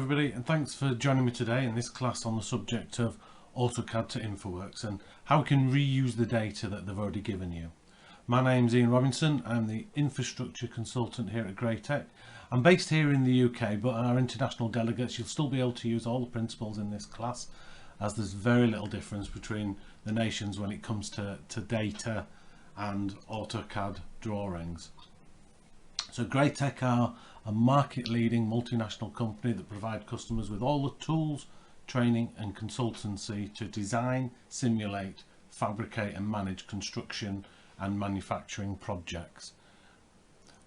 everybody, and thanks for joining me today in this class on the subject of AutoCAD to InfoWorks and how we can reuse the data that they've already given you. My name's Ian Robinson. I'm the infrastructure consultant here at Graitec. I'm based here in the UK, but our international delegates, you'll still be able to use all the principles in this class, as there's very little difference between the nations when it comes to data and AutoCAD drawings. So Graitec are a market-leading multinational company that provide customers with all the tools, training and consultancy to design, simulate, fabricate and manage construction and manufacturing projects.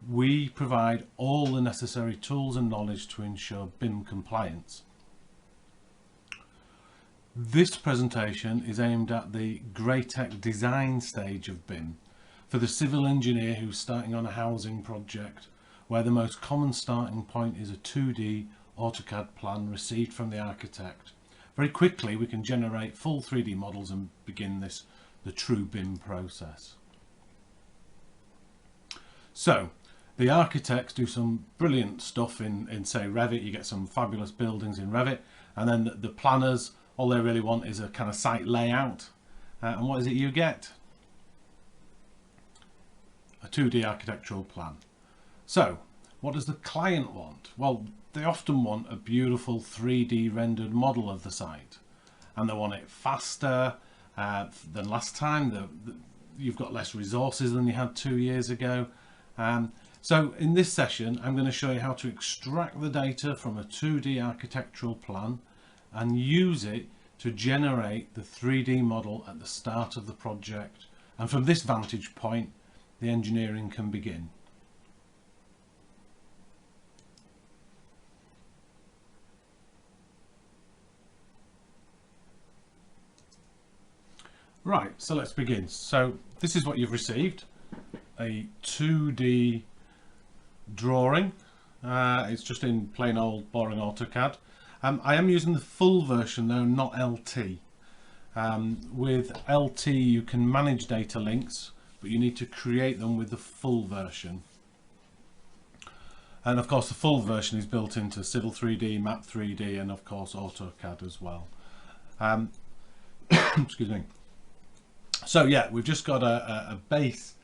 We provide all the necessary tools and knowledge to ensure BIM compliance. This presentation is aimed at the Graitec design stage of BIM for the civil engineer who's starting on a housing project, where the most common starting point is a 2D AutoCAD plan received from the architect. Very quickly we can generate full 3D models and begin the true BIM process. So the architects do some brilliant stuff in say Revit. You get some fabulous buildings in Revit, and then the planners, all they really want is a kind of site layout, and what is it you get? A 2D architectural plan. So what does the client want? Well, they often want a beautiful 3D rendered model of the site, and they want it faster than last time. You've got less resources than you had 2 years ago. So in this session I'm going to show you how to extract the data from a 2D architectural plan and use it to generate the 3D model at the start of the project, and from this vantage point the engineering can begin. Right, so let's begin. So this is what you've received, a 2D drawing. It's just in plain old boring AutoCAD. I am using the full version though, not LT. With LT you can manage data links, but you need to create them with the full version. And of course the full version is built into Civil 3D, Map 3D and of course AutoCAD as well. Excuse me. So yeah, we've just got a base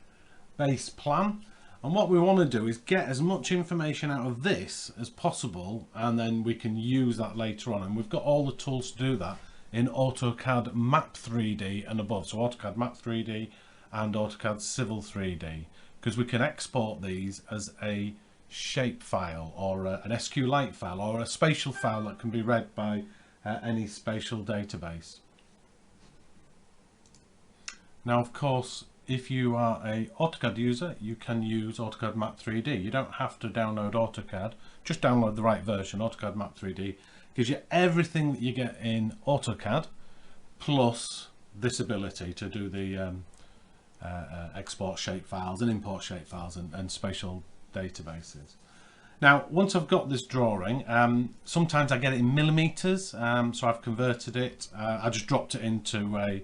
plan, and what we want to do is get as much information out of this as possible, and then we can use that later on, and we've got all the tools to do that in AutoCAD Map 3D and above. So AutoCAD Map 3D and AutoCAD Civil 3D, because we can export these as a shape file or an SQLite file or a spatial file that can be read by any spatial database. Now of course, if you are a AutoCAD user, you can use AutoCAD Map 3D. You don't have to download AutoCAD, just download the right version. AutoCAD Map 3D gives you everything that you get in AutoCAD, plus this ability to do the export shape files and import shape files and spatial databases. Now once I've got this drawing, sometimes I get it in millimeters, so I've converted it. I just dropped it into a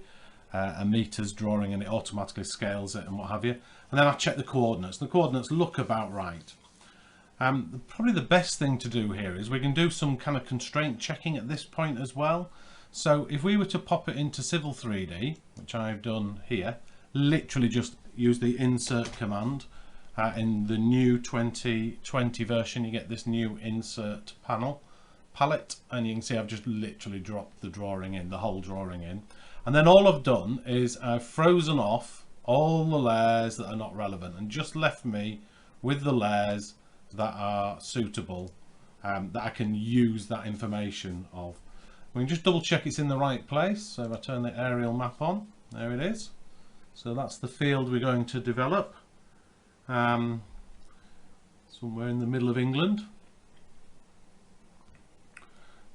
meters drawing and it automatically scales it and what have you, and then I check the coordinates. The coordinates look about right. Probably the best thing to do here is we can do some kind of constraint checking at this point as well. So if we were to pop it into Civil 3D, which I've done here, literally just use the insert command. In the new 2020 version you get this new insert palette, and you can see I've just literally dropped the drawing in, the whole drawing in. And then all I've done is I've frozen off all the layers that are not relevant and just left me with the layers that are suitable, that I can use that information of. We can just double check it's in the right place. So if I turn the aerial map on, there it is. So that's the field we're going to develop, somewhere in the middle of England.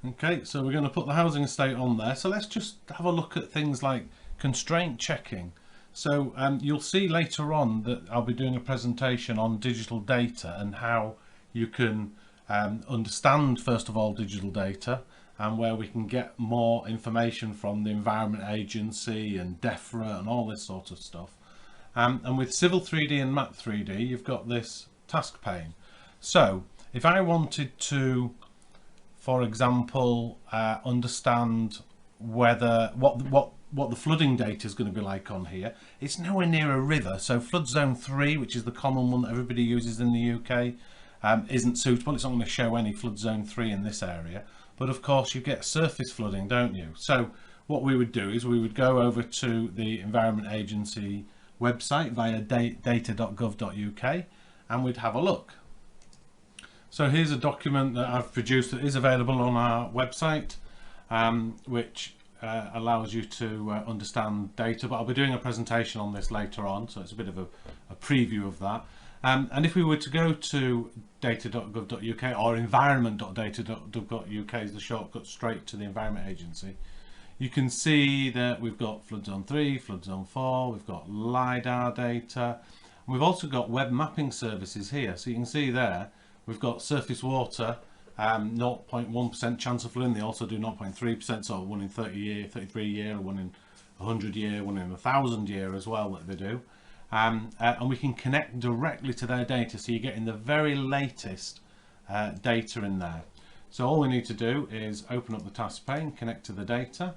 Okay, so we're going to put the housing estate on there. So let's just have a look at things like constraint checking. So you'll see later on that I'll be doing a presentation on digital data and how you can understand first of all digital data, and where we can get more information from the Environment Agency and DEFRA and all this sort of stuff. And with Civil 3D and Map 3D you've got this task pane. So if I wanted to for example, understand whether what the flooding data is going to be like on here. It's nowhere near a river, so flood zone 3, which is the common one that everybody uses in the UK, isn't suitable. It's not going to show any flood zone 3 in this area, but of course you get surface flooding, don't you? So what we would do is we would go over to the Environment Agency website via data.gov.uk and we'd have a look. So here's a document that I've produced that is available on our website, which allows you to understand data, but I'll be doing a presentation on this later on, so it's a bit of a preview of that. And if we were to go to data.gov.uk or environment.data.gov.uk is the shortcut straight to the Environment Agency, you can see that we've got flood zone 3, flood zone 4, we've got LiDAR data, and we've also got web mapping services here. So you can see there we've got surface water, 0.1% chance of flooding. They also do 0.3%, so 1 in 30 year, 33 year, 1 in 100 year, 1 in 1,000 year as well that they do. And we can connect directly to their data, so you're getting the very latest data in there. So all we need to do is open up the task pane, connect to the data,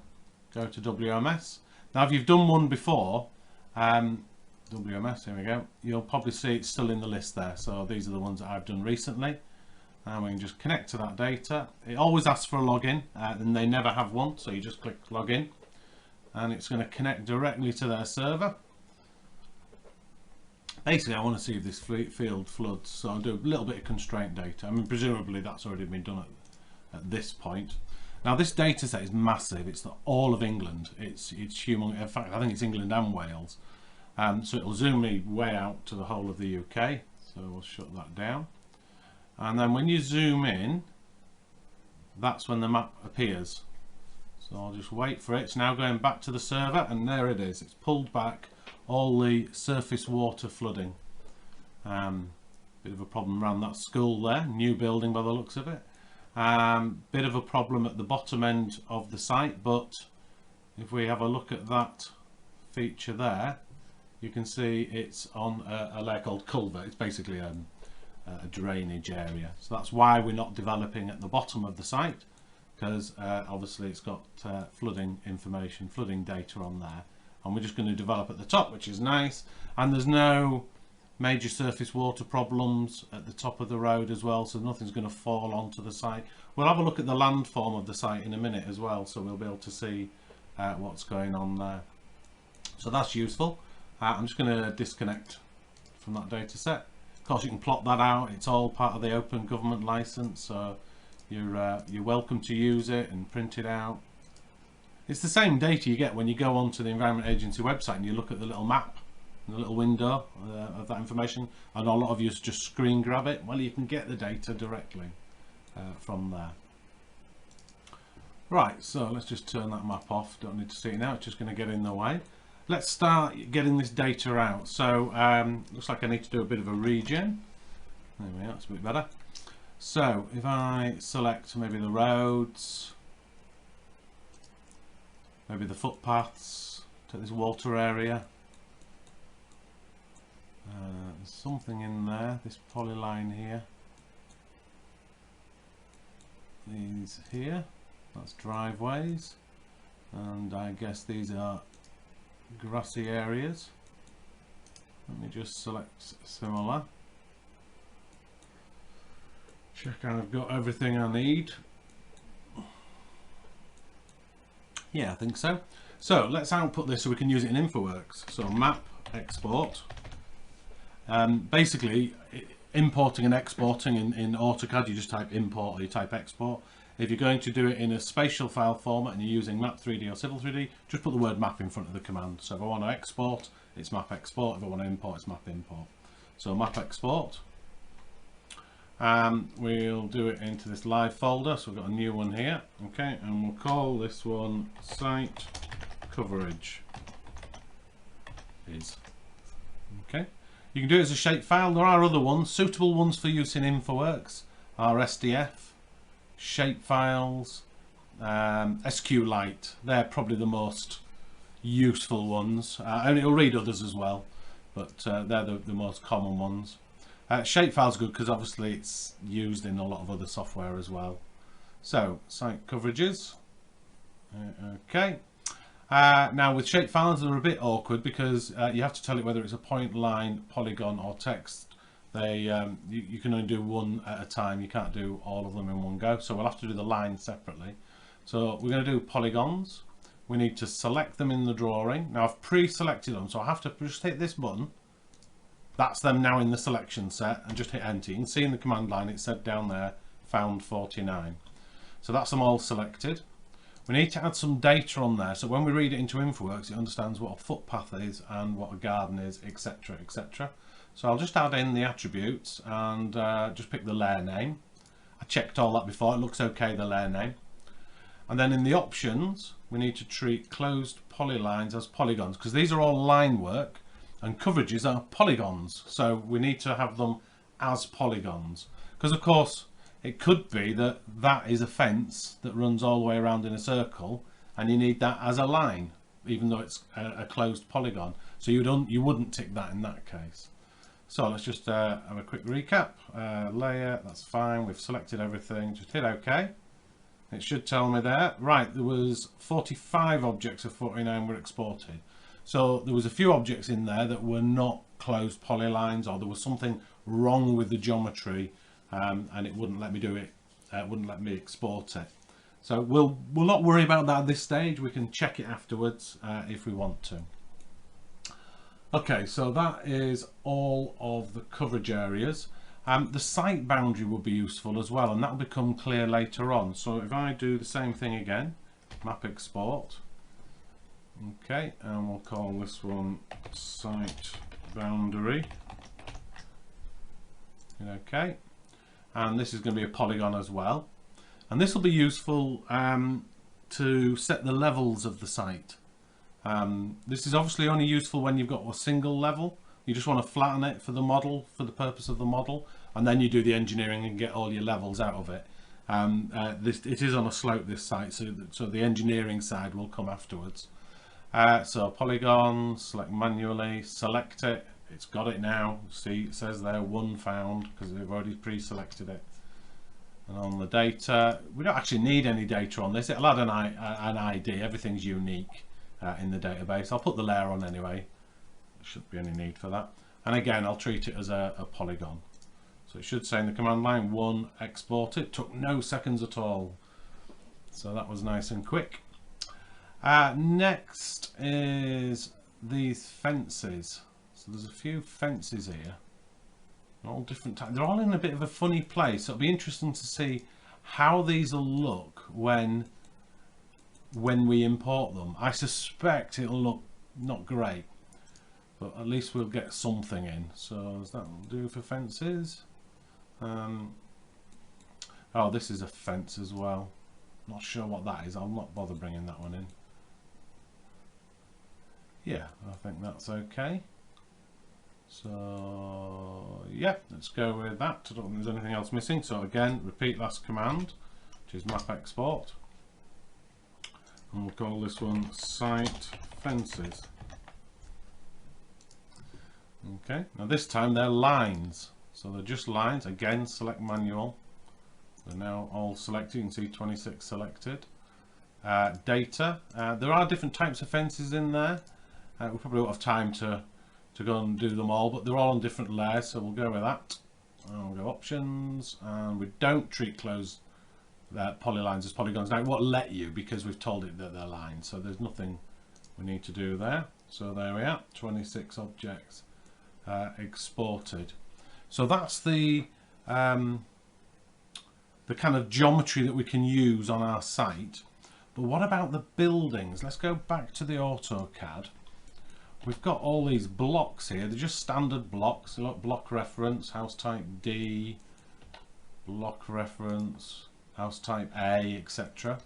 go to WMS. Now if you've done one before, WMS, here we go, you'll probably see it's still in the list there. So these are the ones that I've done recently. And we can just connect to that data. It always asks for a login, and they never have one, so you just click login and it's going to connect directly to their server. Basically I want to see if this field floods, so I'll do a little bit of constraint data. I mean, presumably that's already been done at this point. Now this data set is massive. It's all of England. It's humongous. In fact, I think it's England and Wales. So it'll zoom me way out to the whole of the UK. So we'll shut that down. And then when you zoom in, that's when the map appears. So I'll just wait for it. It's now going back to the server, and there it is. It's pulled back all the surface water flooding. Bit of a problem around that school there, new building by the looks of it. Bit of a problem at the bottom end of the site, but if we have a look at that feature there, you can see it's on a layer called culvert. It's basically a drainage area, so that's why we're not developing at the bottom of the site, because obviously it's got flooding information, flooding data on there, and we're just going to develop at the top, which is nice. And there's no major surface water problems at the top of the road as well, so nothing's going to fall onto the site. We'll have a look at the landform of the site in a minute as well, so we'll be able to see what's going on there. So that's useful. I'm just going to disconnect from that data set. Of course, you can plot that out. It's all part of the Open Government License, so you're welcome to use it and print it out. It's the same data you get when you go onto the Environment Agency website and you look at the little map, the little window of that information, and a lot of you just screen grab it. Well, you can get the data directly from there. Right, so let's just turn that map off. Don't need to see it now, it's just going to get in the way. Let's start getting this data out. So looks like I need to do a bit of a regen. There we are, that's a bit better. So if I select maybe the roads, maybe the footpaths, take this water area, there's something in there, this polyline here, these here, that's driveways, and I guess these are grassy areas. Let me just select similar, check I've got everything I need. Yeah, I think so. So let's output this so we can use it in InfoWorks. So map export. Basically importing and exporting in AutoCAD, you just type import or you type export. If you're going to do it in a spatial file format and you're using map 3D or civil 3D, just put the word map in front of the command. So if I want to export, it's map export. If I want to import, it's map import. So map export. We'll do it into this live folder, so we've got a new one here, okay, and we'll call this one site coverage is. Okay, you can do it as a shapefile. There are other ones, suitable ones for use in InfoWorks are SDF, shapefiles, SQLite. They're probably the most useful ones, and it'll read others as well, but they're the most common ones. Shapefile's good because obviously it's used in a lot of other software as well. So site coverages. Okay. Now with shapefiles they're a bit awkward because you have to tell it whether it's a point, line, polygon or text. You can only do one at a time, you can't do all of them in one go, so we'll have to do the lines separately. So we're going to do polygons. We need to select them in the drawing. Now I've pre-selected them, so I have to just hit this button. That's them now in the selection set, and just hit enter. You can see in the command line it said down there found 49. So that's them all selected. We need to add some data on there, so when we read it into InfoWorks it understands what a footpath is and what a garden is, etc, etc. So I'll just add in the attributes and just pick the layer name. I checked all that before, it looks okay, the layer name. And then in the options we need to treat closed polylines as polygons, because these are all line work and coverages are polygons, so we need to have them as polygons, because of course it could be that that is a fence that runs all the way around in a circle and you need that as a line even though it's a closed polygon, so you wouldn't tick that in that case. So let's just have a quick recap. Layer, that's fine, we've selected everything, just hit OK. It should tell me there, right, there was 45 objects of 49 were exported. So there was a few objects in there that were not closed polylines, or there was something wrong with the geometry and it wouldn't let me do it, wouldn't let me export it. So we'll not worry about that at this stage, we can check it afterwards if we want to. Okay, so that is all of the coverage areas. The site boundary will be useful as well, and that will become clear later on. So if I do the same thing again, map export, okay, and we'll call this one site boundary, okay, and this is going to be a polygon as well, and this will be useful to set the levels of the site. This is obviously only useful when you've got a single level. You just want to flatten it for the model, for the purpose of the model, and then you do the engineering and get all your levels out of it. It is on a slope, this site, so the engineering side will come afterwards. So polygon, select manually, select it, it's got it now. See, it says there one found because they've already pre-selected it. And on the data, we don't actually need any data on this, it'll add an ID, everything's unique in the database. I'll put the layer on anyway. Shouldn't be any need for that, and again I'll treat it as a polygon, so it should say in the command line 1 export. It took no seconds at all, so that was nice and quick. Next is these fences. So there's a few fences here, all different types. They're all in a bit of a funny place, so it'll be interesting to see how these will look when we import them. I suspect it'll look not great, but at least we'll get something in. So does that do for fences? Oh, this is a fence as well. Not sure what that is. I'll not bother bringing that one in. Yeah, I think that's okay. So yeah, let's go with that. I don't think there's anything else missing. So again, repeat last command, which is map export, and we'll call this one site fences. Okay, now this time they're lines, so they're just lines. Again, select manual. They're now all selected. You can see 26 selected. Data. There are different types of fences in there. We probably won't have time to go and do them all, but they're all on different layers, so we'll go with that. And we'll go options, and we don't treat closed polylines as polygons. Now it won't let you because we've told it that they're lines, so there's nothing we need to do there. So there we are, 26 objects exported. So that's the kind of geometry that we can use on our site. But what about the buildings? Let's go back to the AutoCAD. We've got all these blocks here. They're just standard blocks. Look, block reference, house type D, block reference, house type A, etc.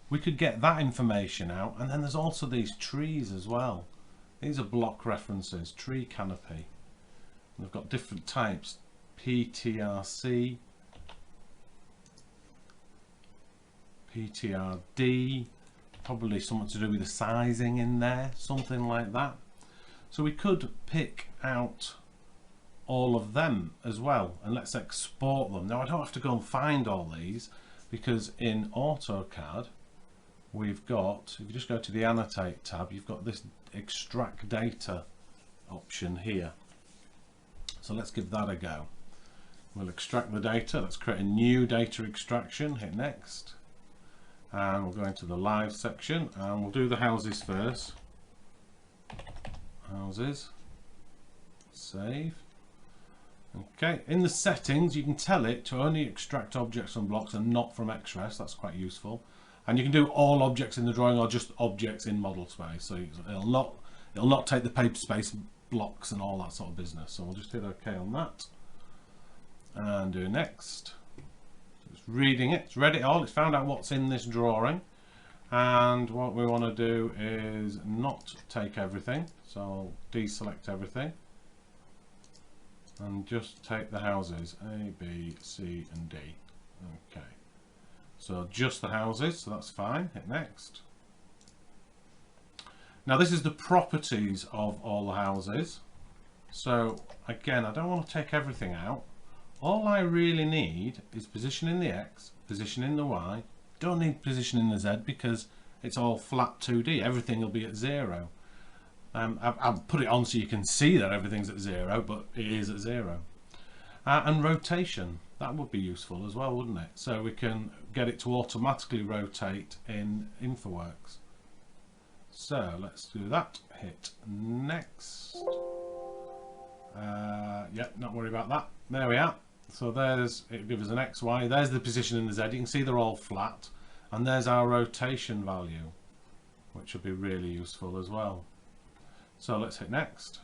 We could get that information out, and then there's also these trees as well. These are block references, tree canopy. They've got different types, PTRC, PTRD, probably something to do with the sizing in there, something like that. So we could pick out all of them as well, and let's export them. Now I don't have to go and find all these because in AutoCAD we've got, if you just go to the Annotate tab, you've got this Extract Data option here. So let's give that a go. We'll extract the data. Let's create a new data extraction. Hit Next. And we'll go into the Live section and we'll do the houses first. Houses. Save. Okay, in the settings you can tell it to only extract objects from blocks and not from XRES. That's quite useful. And you can do all objects in the drawing or just objects in model space. So it'll not take the paper space blocks and all that sort of business. So we'll just hit OK on that and do Next. It's reading it, it's read it all, it's found out what's in this drawing, and what we want to do is not take everything. So I'll deselect everything and just take the houses A, B, C and D. Okay, so just the houses, so that's fine. Hit Next. Now this is the properties of all the houses. So again, I don't want to take everything out. All I really need is position in the X, position in the Y. Don't need position in the Z because it's all flat 2D. Everything will be at 0. I've put it on so you can see that everything's at 0, but it is at 0. And rotation, that would be useful as well, wouldn't it? So we can get it to automatically rotate in InfoWorks. So let's do that. Hit Next. Yeah, not worry about that. There we are. So there's, it gives us an X, Y. There's the position in the Z. You can see they're all flat. And there's our rotation value, which will be really useful as well. So let's hit Next.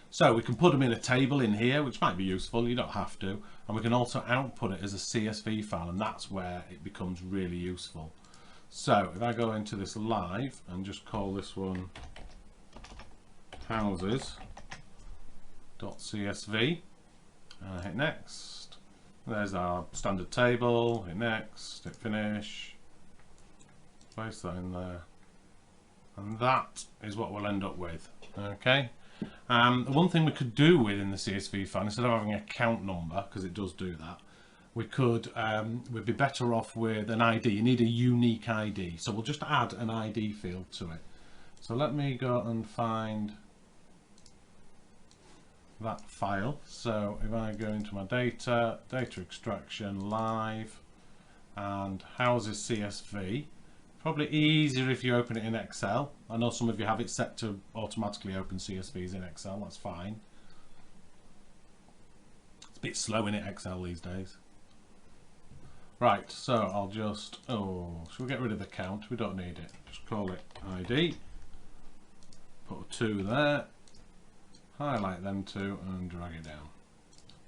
So we can put them in a table in here, which might be useful. You don't have to. And we can also output it as a CSV file, and that's where it becomes really useful. So if I go into this Live and just call this one houses.csv and hit Next. There's our standard table. Hit Next, hit Finish, place that in there, and that is what we'll end up with. Okay. One thing we could do within the CSV file, instead of having a count number, because it does do that, we could we'd be better off with an ID. You need a unique ID, so we'll just add an ID field to it. So let me go and find that file. So if I go into my data extraction, Live, and houses CSV, probably easier if you open it in Excel. I know some of you have it set to automatically open CSVs in Excel. That's fine. It's a bit slow in it, Excel these days. Right, so I'll just, should we get rid of the count? We don't need it. Just call it ID. Put a 2 there. Highlight them 2 and drag it down.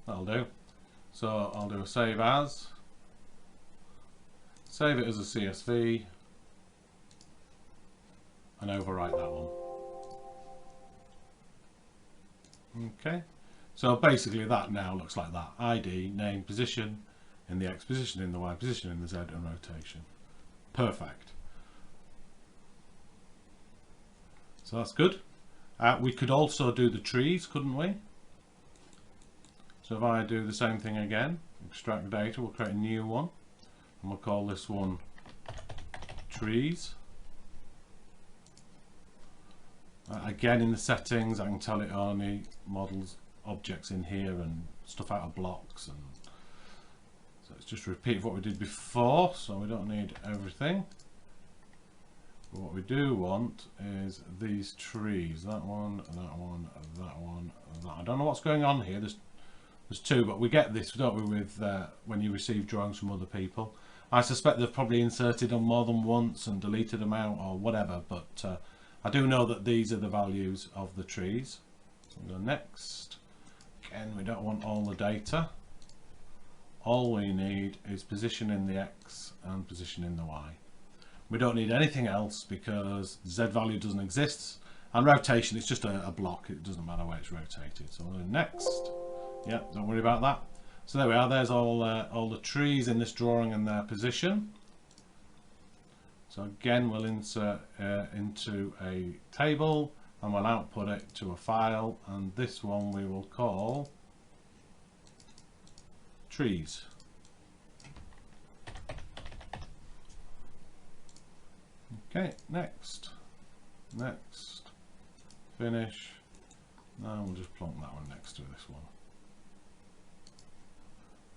That'll do. So I'll do a save as. Save it as a CSV. And overwrite that one. Okay. So basically that now looks like that. ID, name, position in the X, position in the Y, position in the Z, and rotation. Perfect. So that's good. We could also do the trees, couldn't we? So if I do the same thing again, extract data, we'll create a new one, and we'll call this one trees. Again, in the settings, I can tell it only models objects in here and stuff out of blocks, and so let's just repeat what we did before. So we don't need everything. But what we do want is these trees. That one, that one, that one, that. I don't know what's going on here. There's 2, but we get this, don't we, with when you receive drawings from other people. I suspect they've probably inserted them more than once and deleted them out or whatever, but I do know that these are the values of the trees. So we'll go Next. Again, we don't want all the data. All we need is position in the X and position in the Y. We don't need anything else because Z value doesn't exist, and rotation is just a block. It doesn't matter where it's rotated. So we'll do Next. Yeah, don't worry about that. So there we are. There's all the trees in this drawing and their position. So again, we'll insert into a table and we'll output it to a file, and this one we will call trees. Okay, next, finish. Now we'll just plonk that one next to this one.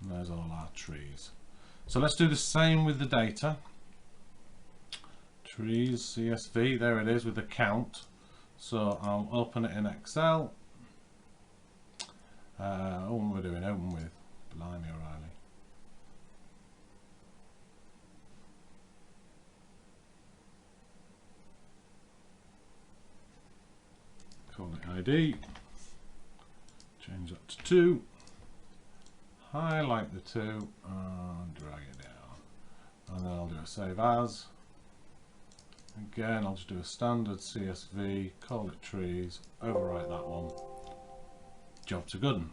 And there's all our trees. So let's do the same with the data. Trees, CSV, there it is with the count. So I'll open it in Excel. What we're doing, open with, blimey O'Reilly. Call it ID, change that to 2, highlight the 2 and drag it down, and then I'll do a save as. Again, I'll just do a standard CSV, call it trees, overwrite that one, job to good 'un.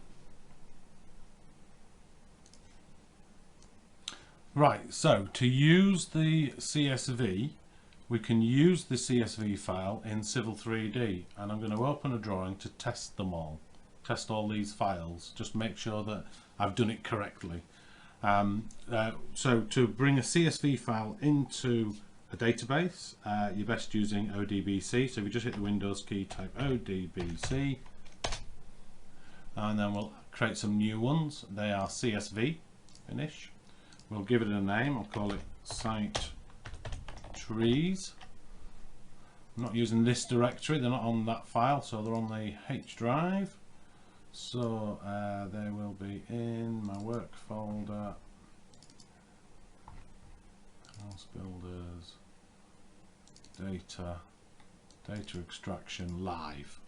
Right, so to use the CSV, we can use the CSV file in Civil 3D, and I'm going to open a drawing to test them all, test all these files, just make sure that I've done it correctly. So to bring a CSV file into a database, you're best using ODBC. So if you just hit the Windows key, type ODBC, and then we'll create some new ones. They are CSV, finish. We'll give it a name, I'll call it site trees. I'm not using this directory, they're not on that file, so they're on the H drive. So they will be in my work folder, house builders, data extraction live.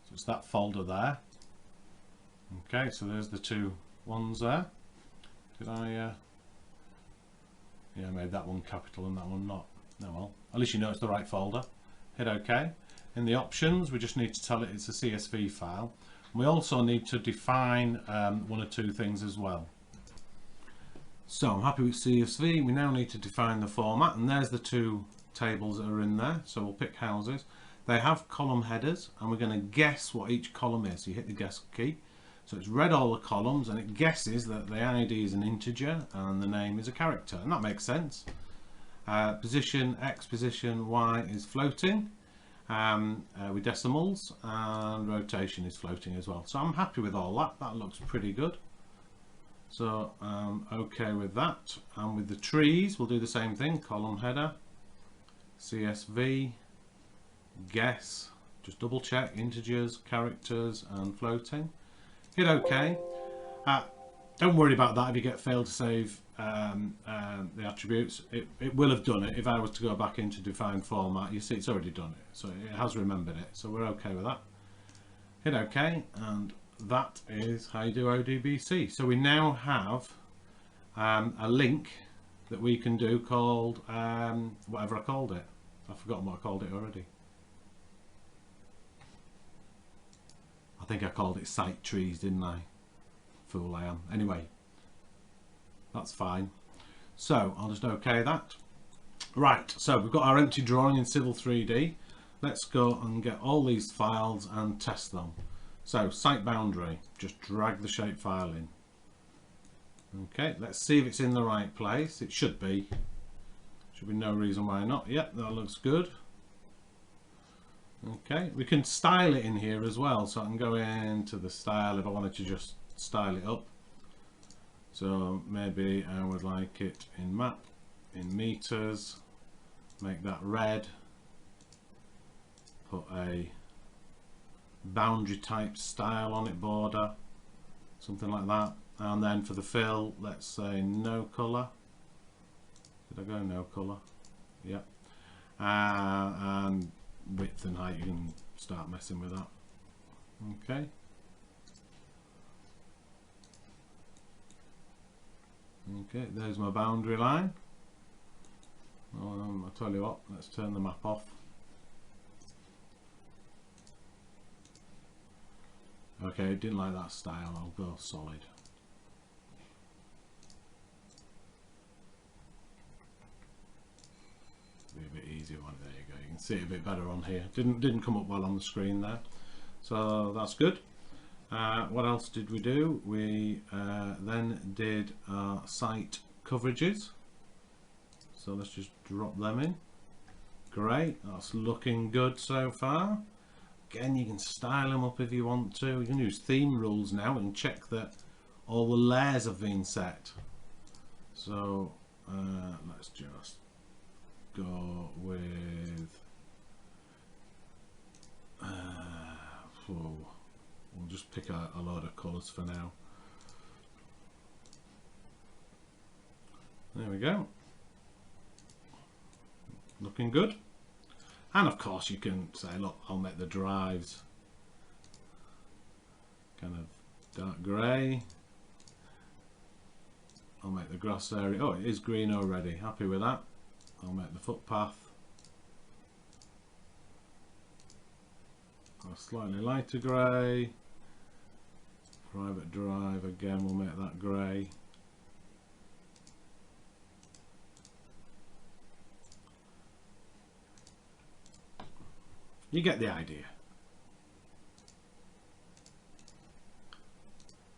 So it's that folder there. Okay, so there's the two ones there. Did I yeah, I made that one capital and that one not. No, well, at least you know it's the right folder. Hit OK. In the options, we just need to tell it it's a CSV file. We also need to define one or two things as well. So I'm happy with CSV. We now need to define the format, and there's the two tables that are in there. So we'll pick houses. They have column headers, and we're going to guess what each column is. So you hit the guess key. So it's read all the columns, and it guesses that the ID is an integer and the name is a character, and that makes sense. Position, X position, Y is floating with decimals, and rotation is floating as well. So I'm happy with all that. That looks pretty good. So okay with that. And with the trees, we'll do the same thing. Column header, CSV, guess, just double check integers, characters, and floating. Hit OK. Don't worry about that if you get failed to save the attributes. It will have done it. If I was to go back into define format, you see it's already done it. So it has remembered it. So we're OK with that. Hit OK, and that is how you do ODBC. So we now have a link that we can do called whatever I called it. I've forgotten what I called it already. I think I called it site trees, didn't I? Fool I am. Anyway, that's fine. So I'll just OK that. Right, so we've got our empty drawing in Civil 3D. Let's go and get all these files and test them. So site boundary, just drag the shapefile in. Okay, let's see if it's in the right place. It should be. Should be no reason why not. Yep, that looks good. Okay, we can style it in here as well, so I can go into the style if I wanted to just style it up. So maybe I would like it in map, in meters, make that red, put a boundary type style on it, border, something like that. And then for the fill, let's say no color. Did I go no color? Yep. And width and height, you can start messing with that. Okay. Okay, there's my boundary line. I'll tell you what, let's turn the map off. Okay, didn't like that style, I'll go solid. Be a bit easier one. There you go. You can see it a bit better on here. Didn't come up well on the screen there, so that's good. What else did we do? We then did our site coverages. So let's just drop them in. Great, that's looking good so far. Again, you can style them up if you want to. You can use theme rules now and check that all the layers have been set. So let's just go with we'll just pick a load of colours for now. There we go. Looking good. And of course you can say, look, I'll make the drives kind of dark grey. I'll make the grass area, oh, it is green already, happy with that. I'll make the footpath a slightly lighter grey. Private drive, again, we'll make that grey. You get the idea.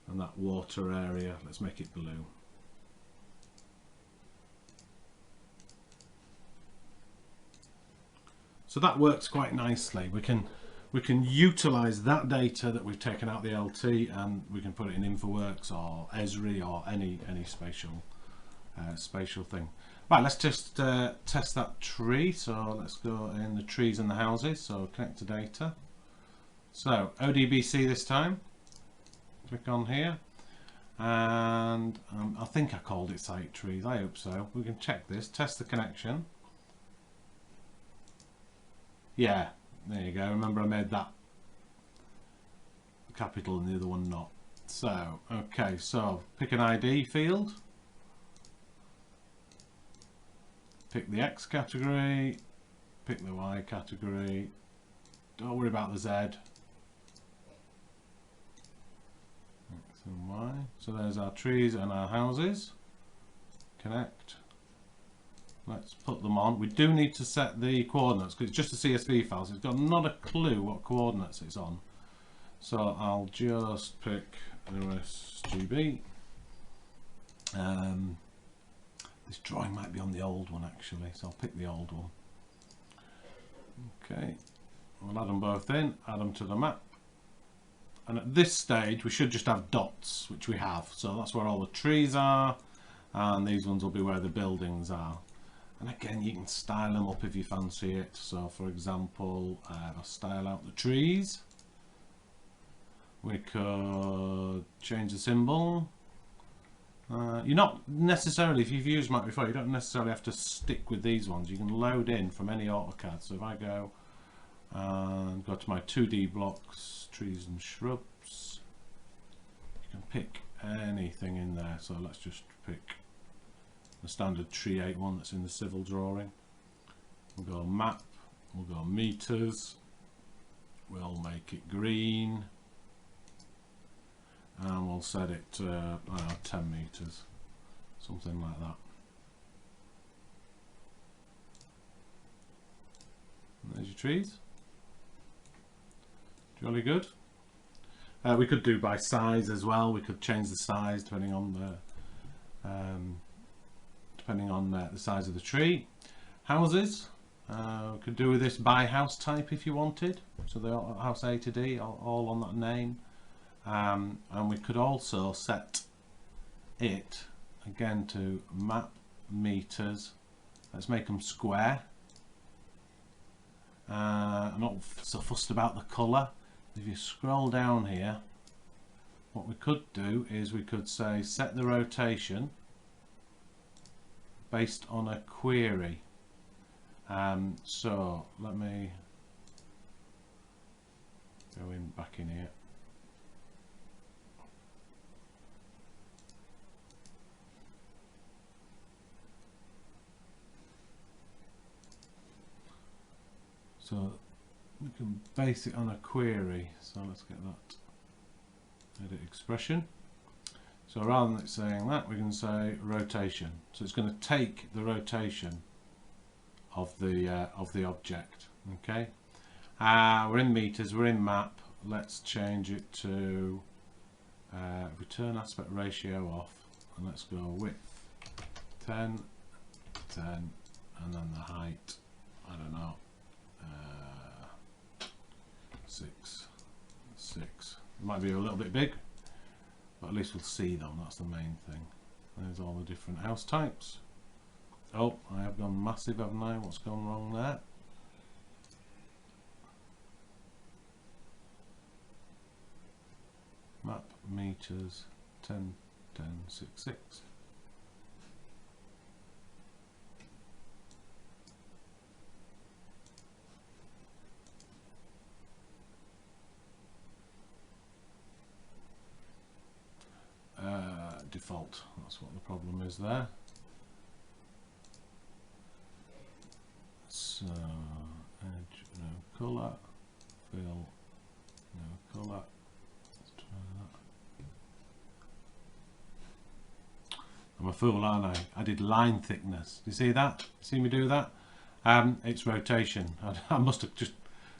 And that water area, let's make it blue. So that works quite nicely. We can utilize that data that we've taken out the LT, and we can put it in InfoWorks or Esri or any spatial thing. Right, let's just test that tree. So let's go in the trees and the houses. So connect to data. So ODBC this time. Click on here, and I think I called it site trees. I hope so. We can check this. Test the connection. Yeah, there you go. Remember, I made that capital and the other one not. So okay, so pick an ID field. Pick the X category, pick the Y category, don't worry about the Z. X and Y. So there's our trees and our houses. Connect. Let's put them on. We do need to set the coordinates because it's just a CSV file, so it's got not a clue what coordinates it's on. So I'll just pick OSGB. This drawing might be on the old one actually, so I'll pick the old one. Okay, we'll add them both in, add them to the map. And at this stage we should just have dots, which we have. So that's where all the trees are, and these ones will be where the buildings are. And again, you can style them up if you fancy it. So for example, I'll style out the trees. We could change the symbol. You're not necessarily, if you've used Map before, you don't necessarily have to stick with these ones. You can load in from any AutoCAD. So if I go and go to my 2D blocks, trees and shrubs, you can pick anything in there. So let's just pick the standard tree 8 one that's in the civil drawing. We'll go map, we'll go meters, we'll make it green, and we'll set it to 10 meters, something like that. And there's your trees. Jolly good. We could do by size as well. We could change the size depending on the size of the tree. Houses, we could do with this by house type if you wanted. So the house A to D, all on that name. And we could also set it again to map meters. Let's make them square. I'm not so fussed about the colour. If you scroll down here, what we could do is we could say set the rotation based on a query. So let me go back in here. So we can base it on a query. So let's get that edit expression. So rather than it saying that, we can say rotation. So it's going to take the rotation of the object. Okay. We're in meters. We're in map. Let's change it to return aspect ratio off, and let's go width 10, 10, and then the height, I don't know, might be a little bit big, but at least we'll see them. That's the main thing. There's all the different house types. Oh, I have gone massive, haven't I? What's gone wrong there? Map meters 10, 10, 6, 6. Default, that's what the problem is there. So edge, no colour, fill, no colour. Let's try that. I'm a fool, aren't I? I did line thickness. Do you see that? See me do that? It's rotation. I must have just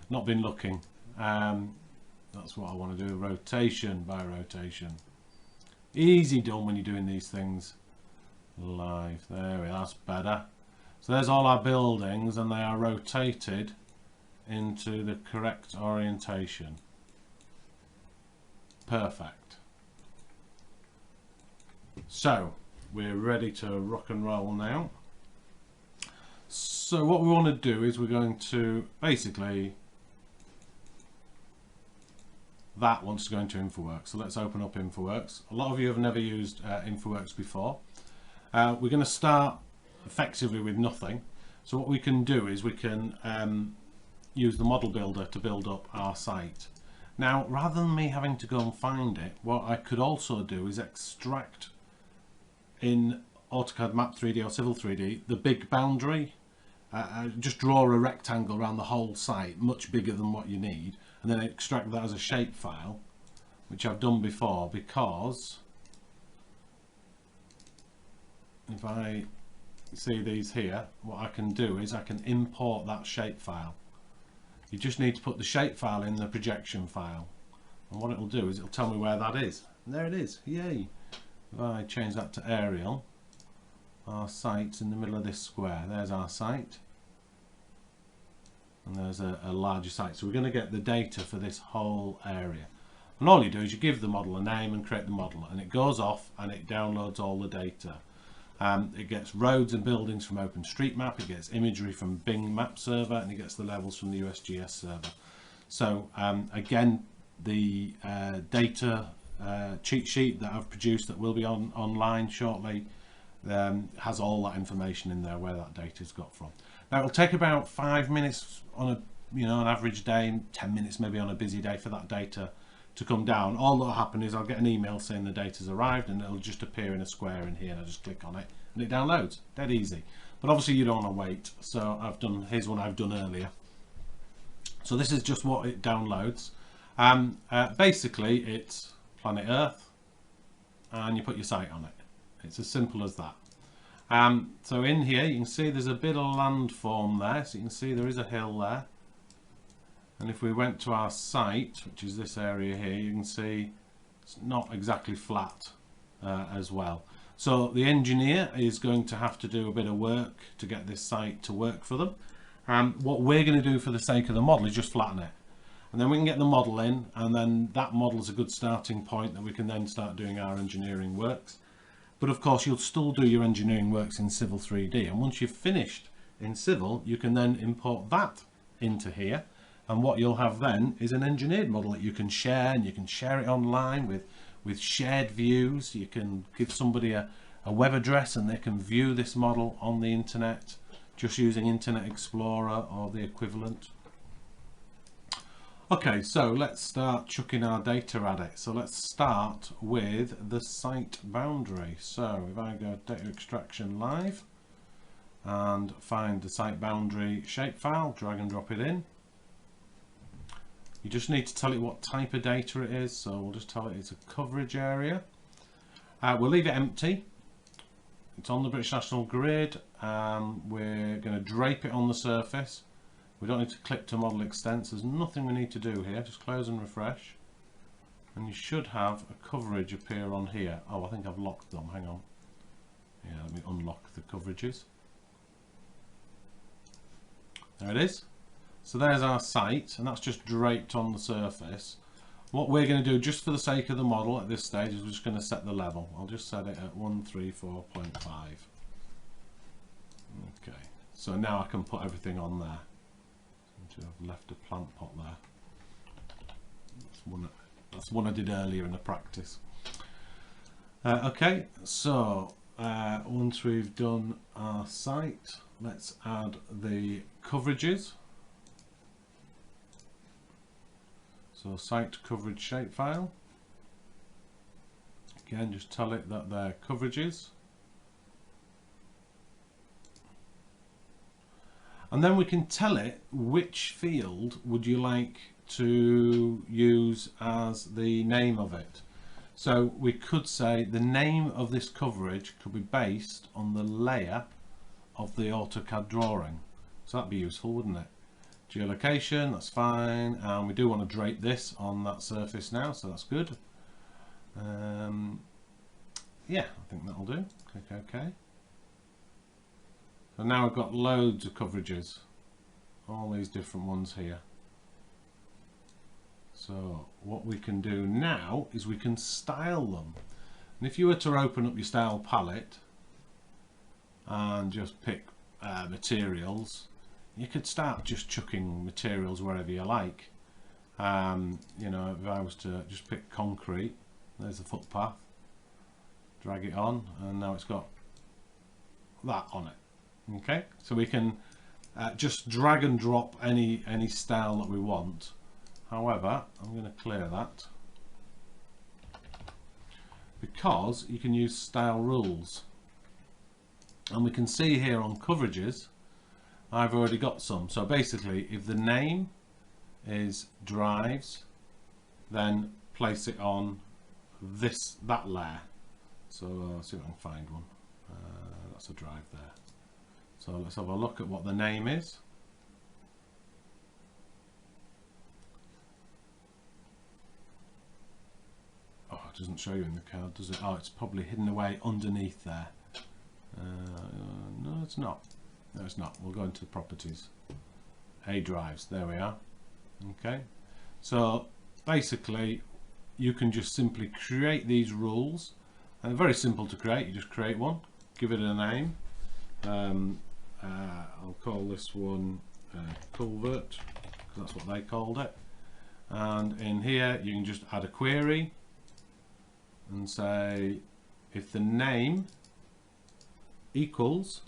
not been looking. That's what I want to do, rotation by rotation. Easy done when you're doing these things live. There we are, that's better. So there's all our buildings and they are rotated into the correct orientation. Perfect. So we're ready to rock and roll now. So what we want to do is we're going to basically, that wants to go into InfoWorks. So let's open up InfoWorks. A lot of you have never used InfoWorks before. We're going to start effectively with nothing. So what we can do is we can use the model builder to build up our site. Now, rather than me having to go and find it, what I could also do is extract in AutoCAD Map 3D or Civil 3D the big boundary. Just draw a rectangle around the whole site, much bigger than what you need, and then extract that as a shape file, which I've done before, because if I see these here, what I can do is I can import that shape file. You just need to put the shape file in the projection file, and what it'll do is it'll tell me where that is, and there it is. Yay! If I change that to aerial, our site's in the middle of this square. There's our site, and there's a larger site. So we're going to get the data for this whole area, and all you do is you give the model a name and create the model, and it goes off and it downloads all the data. It gets roads and buildings from OpenStreetMap, it gets imagery from Bing Map Server, and it gets the levels from the USGS server. So again, the data cheat sheet that I've produced that will be online shortly has all that information in there where that data's got from. Now it'll take about 5 minutes on a an average day, 10 minutes maybe on a busy day for that data to come down. All that'll happen is I'll get an email saying the data's arrived, and it'll just appear in a square in here, and I just click on it and it downloads. Dead easy. But obviously you don't want to wait, so here's one I've done earlier. So this is just what it downloads. Basically it's planet Earth, and you put your site on it. It's as simple as that. So in here you can see there's a bit of landform there, so you can see there is a hill there, and if we went to our site, which is this area here, you can see it's not exactly flat as well. So the engineer is going to have to do a bit of work to get this site to work for them. What we're going to do for the sake of the model is just flatten it, and then we can get the model in, and then that model is a good starting point that we can then start doing our engineering works. But of course you'll still do your engineering works in Civil 3D, and once you've finished in Civil you can then import that into here, and what you'll have then is an engineered model that you can share, and you can share it online with shared views. You can give somebody a web address and they can view this model on the internet just using Internet Explorer or the equivalent. Okay, so let's start chucking our data at it. So let's start with the site boundary. So if I go data extraction live and find the site boundary shapefile, drag and drop it in. You just need to tell it what type of data it is. So we'll just tell it it's a coverage area. We'll leave it empty. It's on the British National Grid. We're going to drape it on the surface. We don't need to click to model extents. There's nothing we need to do here. Just close and refresh, and you should have a coverage appear on here. Oh, I think I've locked them. Hang on. Yeah, let me unlock the coverages. There it is. So there's our site, and that's just draped on the surface. What we're going to do, just for the sake of the model at this stage, is we're just going to set the level. I'll just set it at 134.5. Okay, so now I can put everything on there. I've left a plant pot there. That's one I did earlier in the practice. Okay, so once we've done our site, let's add the coverages. So site coverage shapefile. Again, just tell it that they're coverages. And then we can tell it which field would you like to use as the name of it. So we could say the name of this coverage could be based on the layer of the AutoCAD drawing. So that'd be useful, wouldn't it? Geolocation, that's fine. And we do want to drape this on that surface now, so that's good. Yeah, I think that'll do. Click OK. So now we've got loads of coverages, all these different ones here. So what we can do now is we can style them. And if you were to open up your style palette and just pick materials, you could start just chucking materials wherever you like. You know, if I was to just pick concrete, there's the footpath, drag it on, and now it's got that on it. Okay, so we can just drag and drop any style that we want. However, I'm going to clear that because you can use style rules, and we can see here on coverages I've already got some. So basically, if the name is drives, then place it on that layer. So I'll see if I can find one. That's a drive there. So let's have a look at what the name is. Oh, it doesn't show you in the card, does it? Oh, it's probably hidden away underneath there. No, it's not. No, it's not. We'll go into properties. A drives. There we are. Okay. So basically, you can just simply create these rules. And they're very simple to create. You just create one, give it a name. I'll call this one culvert, because that's what they called it. And in here you can just add a query and say if the name equals,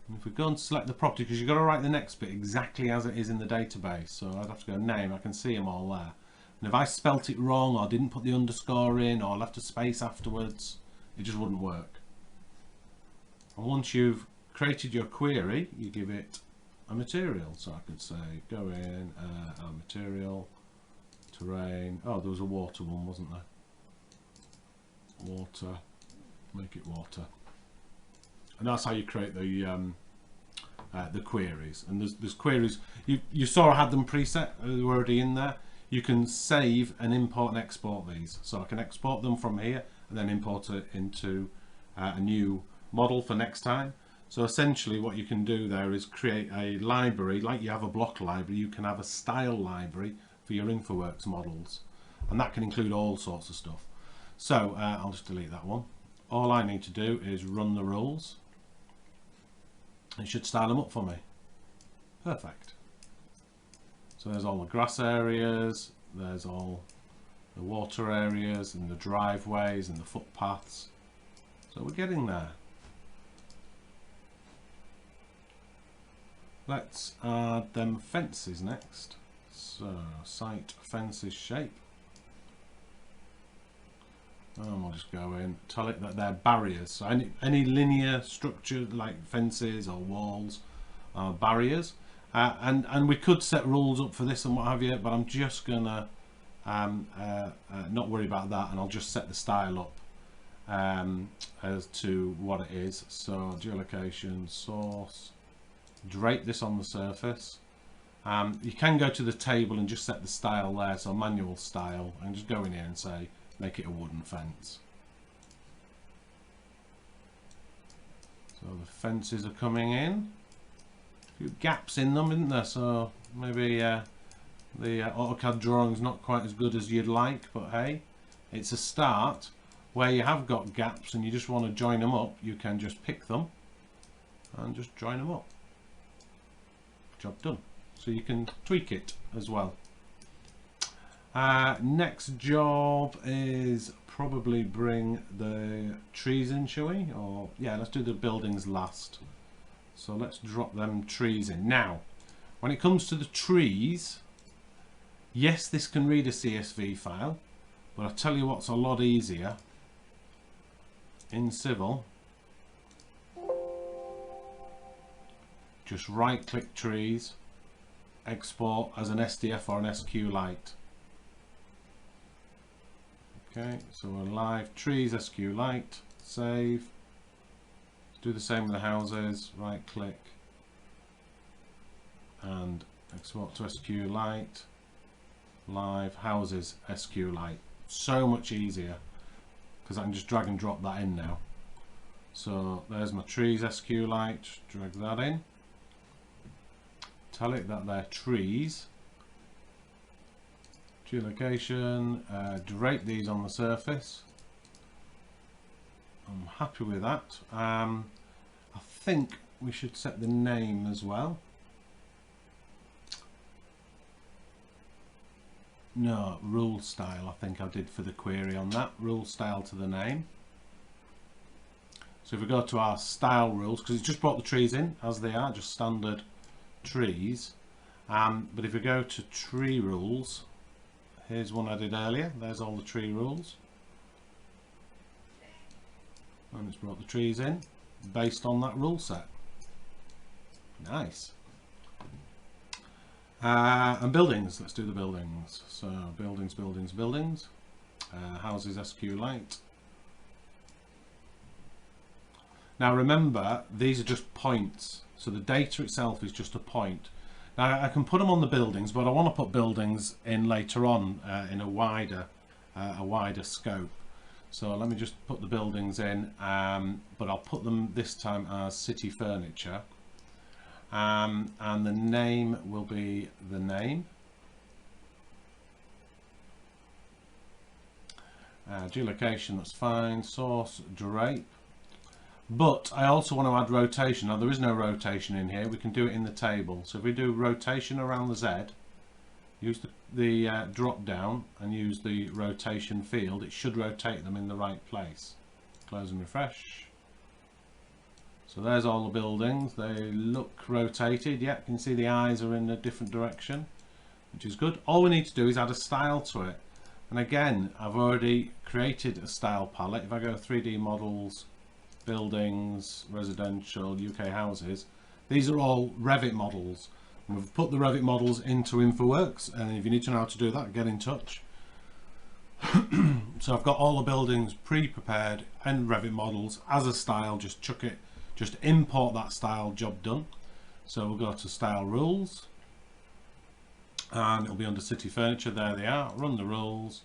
and if we go and select the property, because you've got to write the next bit exactly as it is in the database, so I'd have to go name, I can see them all there. And if I spelt it wrong or didn't put the underscore in or left a space afterwards, it just wouldn't work. And once you've created your query, you give it a material. So I could say go in our material, terrain. Oh, there was a water one, wasn't there? Water, make it water. And that's how you create the queries. And there's queries. You saw I had them preset. They were already in there. You can save and import and export these. So I can export them from here and then import it into a new model for next time. So essentially what you can do there is create a library, like you have a block library, you can have a style library for your InfoWorks models, and that can include all sorts of stuff. So I'll just delete that one. All I need to do is run the rules. It should style them up for me. Perfect. So there's all the grass areas, there's all the water areas and the driveways and the footpaths. So we're getting there. Let's add them fences next. So site fences shape. And we'll just go in, tell it that they're barriers. So any linear structure like fences or walls are barriers. And we could set rules up for this and what have you, but I'm just gonna not worry about that, and I'll just set the style up as to what it is. So geolocation, source, drape this on the surface. You can go to the table and just set the style there, so manual style, and just go in here and say make it a wooden fence. So the fences are coming in. A few gaps in them, isn't there? So maybe The AutoCAD drawing's not quite as good as you'd like, but hey, it's a start. Where you have got gaps and you just want to join them up, you can just pick them and just join them up. Job done. So you can tweak it as well. Next job is probably bring the trees in, shall we? Or yeah, let's do the buildings last. So let's drop them trees in. Now, when it comes to the trees, yes, this can read a CSV file, but I'll tell you what's a lot easier. In Civil, just right click trees, export as an SDF or an SQLite. Okay, so we're live, trees, SQLite, save. Do the same with the houses, right click and export to SQLite, live, houses, SQLite. So much easier, because I can just drag and drop that in now. So there's my trees SQLite, drag that in, tell it that they're trees, geolocation, drape these on the surface. I'm happy with that. I think we should set the name as well. No, rule style I think I did for the query on that. Rule style to the name. So if we go to our style rules, because it's just brought the trees in as they are, just standard trees. But if we go to tree rules, here's one I did earlier. There's all the tree rules. And it's brought the trees in based on that rule set. Nice. And buildings, let's do the buildings. So buildings, buildings, buildings. Houses SQLite. Now remember, these are just points. So the data itself is just a point. Now I can put them on the buildings, but I want to put buildings in later on in a wider scope. So let me just put the buildings in, but I'll put them this time as city furniture. And the name will be the name. Geolocation, that's fine. Source, drape. But I also want to add rotation. Now there is no rotation in here. We can do it in the table. So if we do rotation around the Z, use the drop down and use the rotation field, it should rotate them in the right place. Close and refresh. So there's all the buildings. They look rotated. Yeah, you can see the eyes are in a different direction, which is good. All we need to do is add a style to it. And again, I've already created a style palette. If I go 3D models, buildings, residential, UK houses, these are all Revit models. And we've put the Revit models into InfoWorks, and if you need to know how to do that, get in touch. So I've got all the buildings pre-prepared and Revit models as a style. Just chuck it, just import that style, job done. So we'll go to style rules, and it'll be under city furniture. There they are. Run the rules,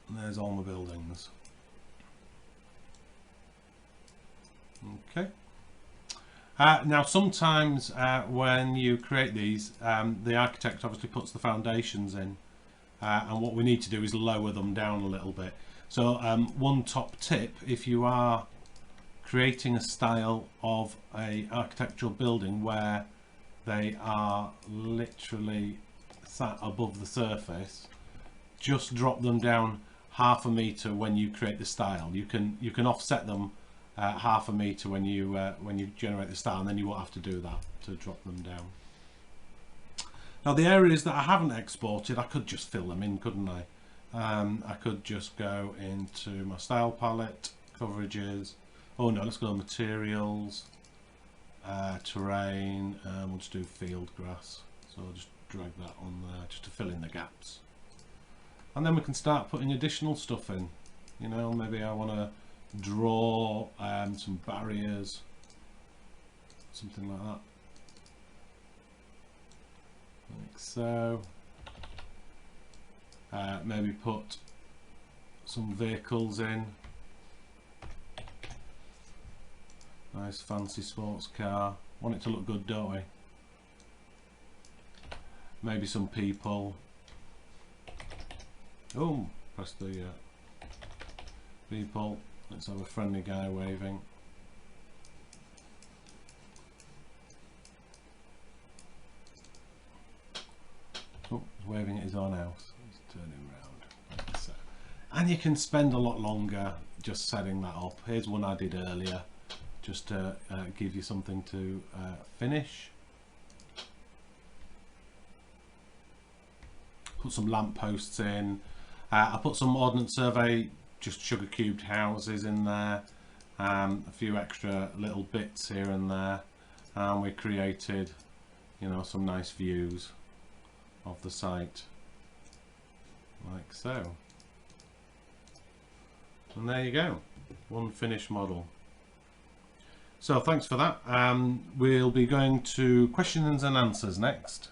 and there's all my buildings. Okay. Now sometimes when you create these, the architect obviously puts the foundations in, and what we need to do is lower them down a little bit. So one top tip, if you are creating a style of a architectural building where they are literally sat above the surface, just drop them down ½ meter when you create the style. You can offset them ½ meter when you generate the style, and then you won't have to do that to drop them down. Now the areas that I haven't exported, I could just fill them in, couldn't I? I could just go into my style palette, coverages. Oh no, let's go to materials, terrain, and we'll just do field grass. So I'll just drag that on there just to fill in the gaps. And then we can start putting additional stuff in. You know, maybe I want to draw some barriers, something like that, like so. Maybe put some vehicles in. Nice fancy sports car. Want it to look good, don't we? maybe some people. Oh, press the people. Let's have a friendly guy waving. Oh, he's waving at his own house. He's turning round. Like so. And you can spend a lot longer just setting that up. Here's one I did earlier, just to give you something to finish. Put some lamp posts in. I put some Ordnance Survey, just sugar cubed houses in there, a few extra little bits here and there, and we created, you know, some nice views of the site, like so. And there you go, one finished model. So thanks for that. We'll be going to questions and answers next.